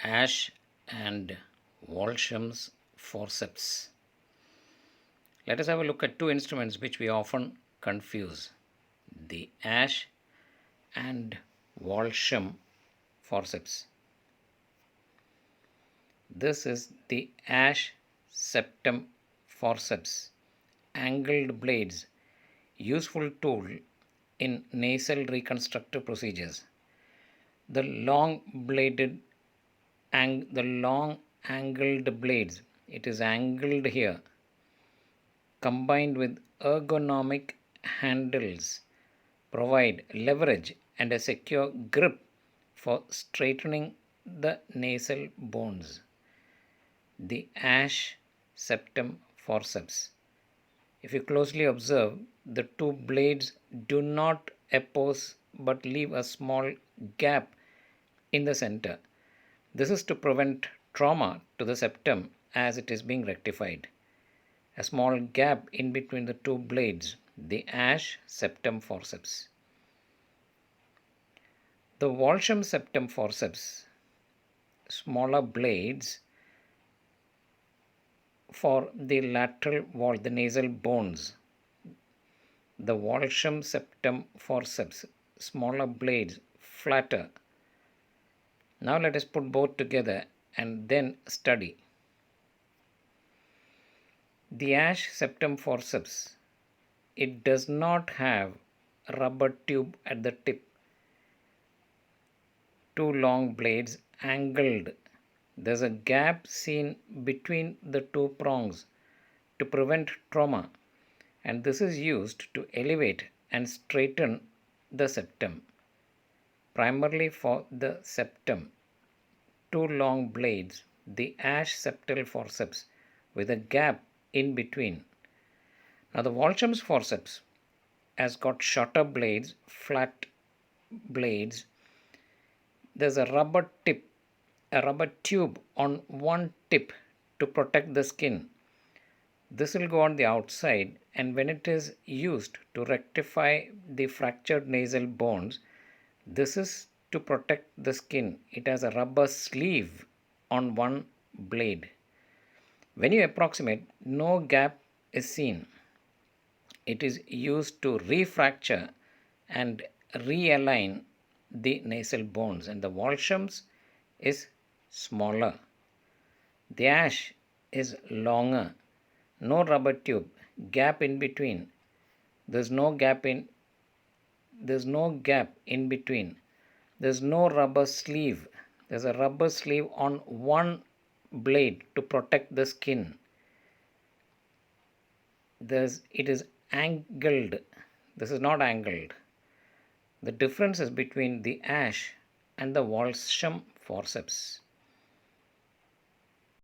Asch and Walsham's Forceps. Let us have a look at two instruments which we often confuse, the Asch and Walsham forceps. This is the Asch septum forceps, angled blades, useful tool in nasal reconstructive procedures. The long bladed the long angled blades, it is angled here, combined with ergonomic handles, provide leverage and a secure grip for straightening the nasal bones. The Asch septum forceps. If you closely observe, the two blades do not oppose but leave a small gap in the center. This is to prevent trauma to the septum as it is being rectified. A small gap in between the two blades, the Asch septum forceps. The Walsham septum forceps, smaller blades for the lateral wall, the nasal bones. The Walsham septum forceps, smaller blades, flatter. Now let us put both together and then study. The Asch septum forceps, it does not have a rubber tube at the tip. Two long blades angled. There's a gap seen between the two prongs to prevent trauma, and this is used to elevate and straighten the septum. Primarily for the septum, two long blades, the Asch septal forceps with a gap in between. Now the Walsham's forceps has got shorter blades, flat blades. There's a rubber tube on one tip to protect the skin. This will go on the outside, and when it is used to rectify the fractured nasal bones, this is to protect the skin. It has a rubber sleeve on one blade. When you approximate, no gap is seen. It is used to refracture and realign the nasal bones, and the Walsham's is smaller. The Asch is longer. No rubber tube, gap in between. There's no gap in between. There's no rubber sleeve. There's a rubber sleeve on one blade to protect the skin. It is angled. This is not angled. The difference is between the Asch and the Walsham forceps.